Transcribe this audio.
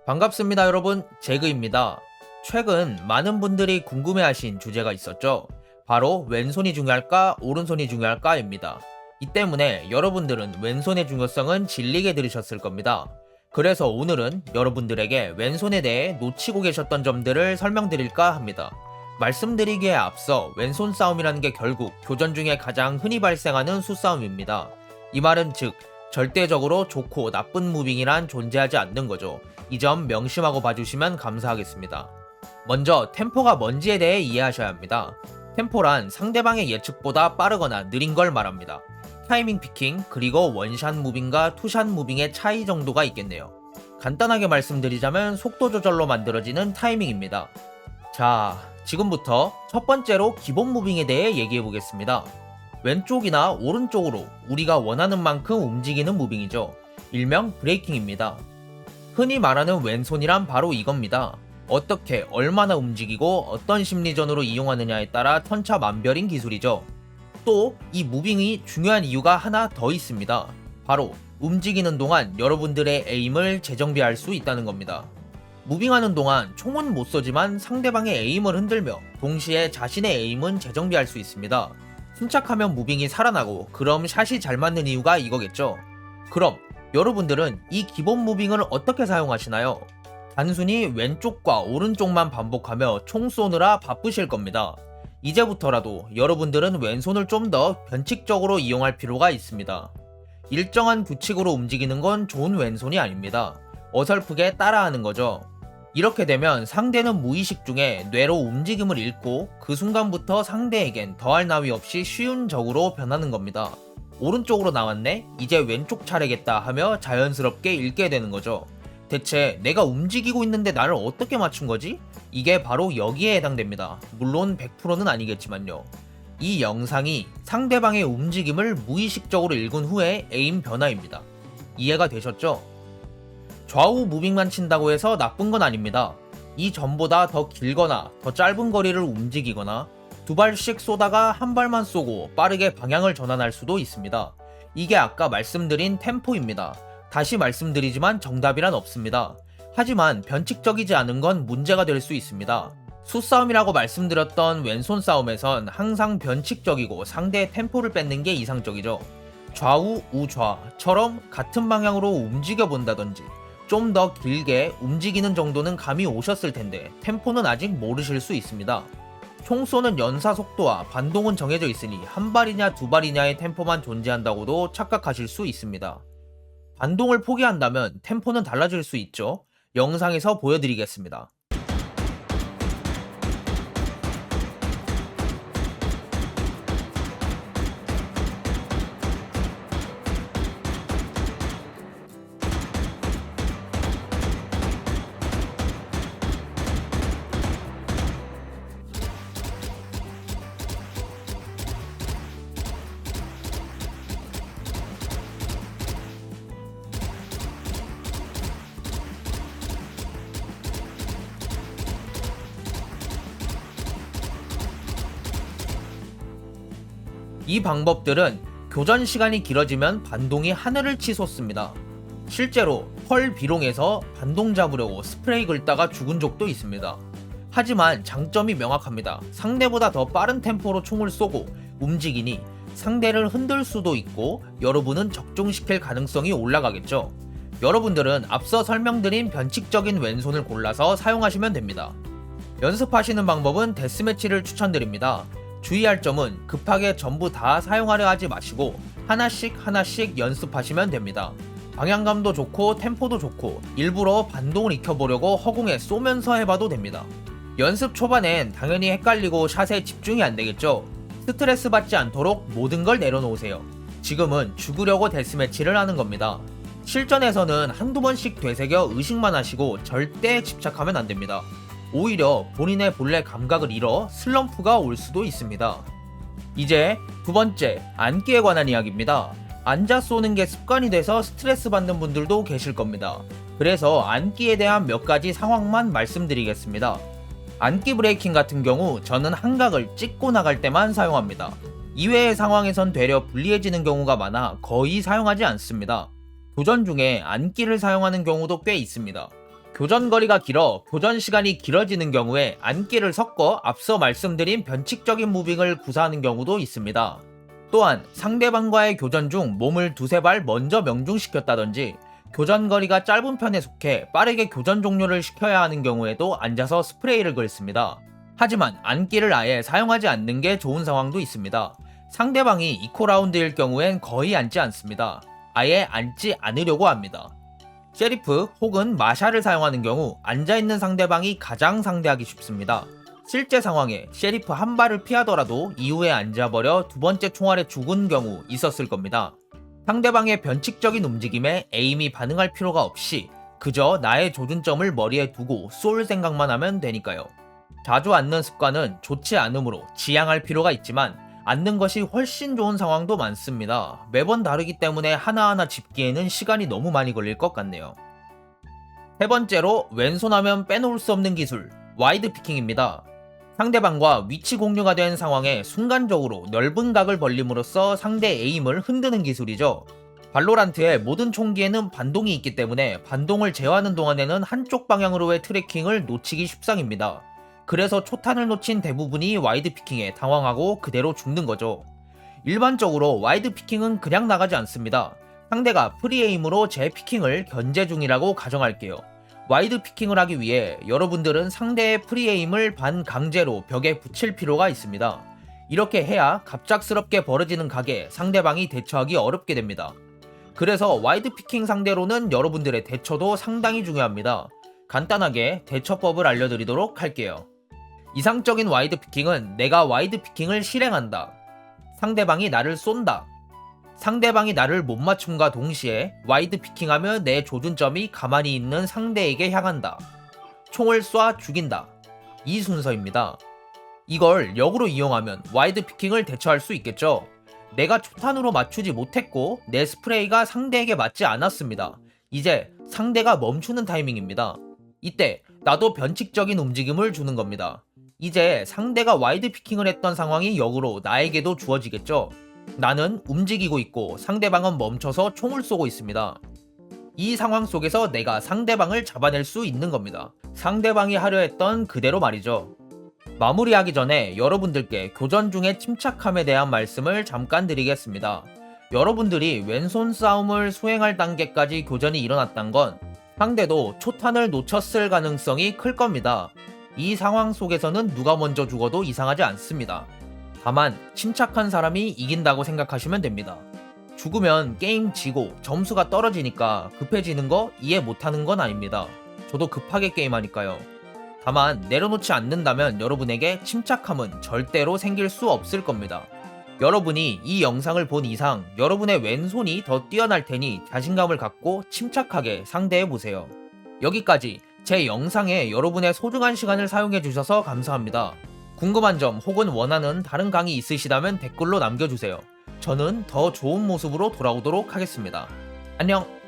반갑습니다, 여러분. 제그입니다. 최근 많은 분들이 궁금해하신 주제가 있었죠. 바로 왼손이 중요할까, 오른손이 중요할까입니다. 이 때문에 여러분들은 왼손의 중요성은 질리게 들으셨을 겁니다. 그래서 오늘은 여러분들에게 왼손에 대해 놓치고 계셨던 점들을 설명드릴까 합니다. 말씀드리기에 앞서 왼손 싸움이라는 게 결국 교전 중에 가장 흔히 발생하는 수싸움입니다. 이 말은 즉 절대적으로 좋고 나쁜 무빙이란 존재하지 않는 거죠. 이 점 명심하고 봐주시면 감사하겠습니다. 먼저 템포가 뭔지에 대해 이해하셔야 합니다. 템포란 상대방의 예측보다 빠르거나 느린 걸 말합니다. 타이밍 피킹, 그리고 원샷 무빙과 투샷 무빙의 차이 정도가 있겠네요. 간단하게 말씀드리자면 속도 조절로 만들어지는 타이밍입니다. 자, 지금부터 첫 번째로 기본 무빙에 대해 얘기해 보겠습니다. 왼쪽이나 오른쪽으로 우리가 원하는 만큼 움직이는 무빙이죠. 일명 브레이킹입니다. 흔히 말하는 왼손이란 바로 이겁니다. 어떻게 얼마나 움직이고 어떤 심리전으로 이용하느냐에 따라 천차만별인 기술이죠. 또 이 무빙이 중요한 이유가 하나 더 있습니다. 바로 움직이는 동안 여러분들의 에임을 재정비할 수 있다는 겁니다. 무빙하는 동안 총은 못 쏘지만 상대방의 에임을 흔들며 동시에 자신의 에임은 재정비할 수 있습니다. 침착하면 무빙이 살아나고 그럼 샷이 잘 맞는 이유가 이거겠죠. 그럼 여러분들은 이 기본 무빙을 어떻게 사용하시나요? 단순히 왼쪽과 오른쪽만 반복하며 총 쏘느라 바쁘실 겁니다. 이제부터라도 여러분들은 왼손을 좀 더 변칙적으로 이용할 필요가 있습니다. 일정한 규칙으로 움직이는 건 좋은 왼손이 아닙니다. 어설프게 따라하는 거죠. 이렇게 되면 상대는 무의식 중에 뇌로 움직임을 잃고 그 순간부터 상대에겐 더할 나위 없이 쉬운 적으로 변하는 겁니다. 오른쪽으로 나왔네? 이제 왼쪽 차례겠다 하며 자연스럽게 읽게 되는 거죠. 대체 내가 움직이고 있는데 나를 어떻게 맞춘 거지? 이게 바로 여기에 해당됩니다. 물론 100%는 아니겠지만요. 이 영상이 상대방의 움직임을 무의식적으로 읽은 후에 에임 변화입니다. 이해가 되셨죠? 좌우 무빙만 친다고 해서 나쁜 건 아닙니다. 이 전보다 더 길거나 더 짧은 거리를 움직이거나 두 발씩 쏘다가 한 발만 쏘고 빠르게 방향을 전환할 수도 있습니다. 이게 아까 말씀드린 템포입니다. 다시 말씀드리지만 정답이란 없습니다. 하지만 변칙적이지 않은 건 문제가 될 수 있습니다. 수싸움이라고 말씀드렸던 왼손 싸움에선 항상 변칙적이고 상대의 템포를 뺏는 게 이상적이죠. 좌우, 우좌처럼 같은 방향으로 움직여 본다든지 좀 더 길게 움직이는 정도는 감이 오셨을 텐데 템포는 아직 모르실 수 있습니다. 총 쏘는 연사 속도와 반동은 정해져 있으니 한 발이냐 두 발이냐의 템포만 존재한다고도 착각하실 수 있습니다. 반동을 포기한다면 템포는 달라질 수 있죠. 영상에서 보여드리겠습니다. 이 방법들은 교전 시간이 길어지면 반동이 하늘을 치솟습니다. 실제로 펄 비롱에서 반동 잡으려고 스프레이 긁다가 죽은 적도 있습니다. 하지만 장점이 명확합니다. 상대보다 더 빠른 템포로 총을 쏘고 움직이니 상대를 흔들 수도 있고 여러분은 적중시킬 가능성이 올라가겠죠. 여러분들은 앞서 설명드린 변칙적인 왼손을 골라서 사용하시면 됩니다. 연습하시는 방법은 데스매치를 추천드립니다. 주의할 점은 급하게 전부 다 사용하려 하지 마시고 하나씩 연습하시면 됩니다. 방향감도 좋고 템포도 좋고 일부러 반동을 익혀보려고 허공에 쏘면서 해봐도 됩니다. 연습 초반엔 당연히 헷갈리고 샷에 집중이 안 되겠죠. 스트레스 받지 않도록 모든 걸 내려놓으세요. 지금은 죽으려고 데스매치를 하는 겁니다. 실전에서는 한두 번씩 되새겨 의식만 하시고 절대 집착하면 안 됩니다. 오히려 본인의 본래 감각을 잃어 슬럼프가 올 수도 있습니다. 이제 두 번째, 앉기에 관한 이야기입니다. 앉아 쏘는 게 습관이 돼서 스트레스 받는 분들도 계실 겁니다. 그래서 앉기에 대한 몇 가지 상황만 말씀드리겠습니다. 앉기 브레이킹 같은 경우 저는 한각을 찍고 나갈 때만 사용합니다. 이외의 상황에선 되려 불리해지는 경우가 많아 거의 사용하지 않습니다. 교전 중에 앉기를 사용하는 경우도 꽤 있습니다. 교전거리가 길어 교전 시간이 길어지는 경우에 안기를 섞어 앞서 말씀드린 변칙적인 무빙을 구사하는 경우도 있습니다. 또한 상대방과의 교전 중 몸을 두세 발 먼저 명중시켰다든지 교전거리가 짧은 편에 속해 빠르게 교전 종료를 시켜야 하는 경우에도 앉아서 스프레이를 긁습니다. 하지만 안기를 아예 사용하지 않는 게 좋은 상황도 있습니다. 상대방이 2코 라운드일 경우엔 거의 앉지 않습니다. 아예 앉지 않으려고 합니다. 셰리프 혹은 마샬을 사용하는 경우 앉아있는 상대방이 가장 상대하기 쉽습니다. 실제 상황에 셰리프 한 발을 피하더라도 이후에 앉아버려 두 번째 총알에 죽은 경우 있었을 겁니다. 상대방의 변칙적인 움직임에 에임이 반응할 필요가 없이 그저 나의 조준점을 머리에 두고 쏠 생각만 하면 되니까요. 자주 앉는 습관은 좋지 않으므로 지양할 필요가 있지만 앉는 것이 훨씬 좋은 상황도 많습니다. 매번 다르기 때문에 하나하나 짚기에는 시간이 너무 많이 걸릴 것 같네요. 세 번째로 왼손하면 빼놓을 수 없는 기술, 와이드 피킹입니다. 상대방과 위치 공유가 된 상황에 순간적으로 넓은 각을 벌림으로써 상대 에임을 흔드는 기술이죠. 발로란트의 모든 총기에는 반동이 있기 때문에 반동을 제어하는 동안에는 한쪽 방향으로의 트래킹을 놓치기 십상입니다. 그래서 초탄을 놓친 대부분이 와이드 피킹에 당황하고 그대로 죽는 거죠. 일반적으로 와이드 피킹은 그냥 나가지 않습니다. 상대가 프리에임으로 제 피킹을 견제 중이라고 가정할게요. 와이드 피킹을 하기 위해 여러분들은 상대의 프리에임을 반강제로 벽에 붙일 필요가 있습니다. 이렇게 해야 갑작스럽게 벌어지는 각에 상대방이 대처하기 어렵게 됩니다. 그래서 와이드 피킹 상대로는 여러분들의 대처도 상당히 중요합니다. 간단하게 대처법을 알려드리도록 할게요. 이상적인 와이드 피킹은 내가 와이드 피킹을 실행한다. 상대방이 나를 쏜다. 상대방이 나를 못 맞춤과 동시에 와이드 피킹하며 내 조준점이 가만히 있는 상대에게 향한다. 총을 쏴 죽인다. 이 순서입니다. 이걸 역으로 이용하면 와이드 피킹을 대처할 수 있겠죠. 내가 초탄으로 맞추지 못했고 내 스프레이가 상대에게 맞지 않았습니다. 이제 상대가 멈추는 타이밍입니다. 이때 나도 변칙적인 움직임을 주는 겁니다. 이제 상대가 와이드 피킹을 했던 상황이 역으로 나에게도 주어지겠죠. 나는 움직이고 있고 상대방은 멈춰서 총을 쏘고 있습니다. 이 상황 속에서 내가 상대방을 잡아낼 수 있는 겁니다. 상대방이 하려 했던 그대로 말이죠. 마무리하기 전에 여러분들께 교전 중의 침착함에 대한 말씀을 잠깐 드리겠습니다. 여러분들이 왼손 싸움을 수행할 단계까지 교전이 일어났단 건 상대도 초탄을 놓쳤을 가능성이 클 겁니다. 이 상황 속에서는 누가 먼저 죽어도 이상하지 않습니다. 다만 침착한 사람이 이긴다고 생각하시면 됩니다. 죽으면 게임 지고 점수가 떨어지니까 급해지는 거 이해 못하는 건 아닙니다. 저도 급하게 게임하니까요. 다만 내려놓지 않는다면 여러분에게 침착함은 절대로 생길 수 없을 겁니다. 여러분이 이 영상을 본 이상 여러분의 왼손이 더 뛰어날 테니 자신감을 갖고 침착하게 상대해보세요. 여기까지 제 영상에 여러분의 소중한 시간을 사용해 주셔서 감사합니다. 궁금한 점 혹은 원하는 다른 강의 있으시다면 댓글로 남겨주세요. 저는 더 좋은 모습으로 돌아오도록 하겠습니다. 안녕!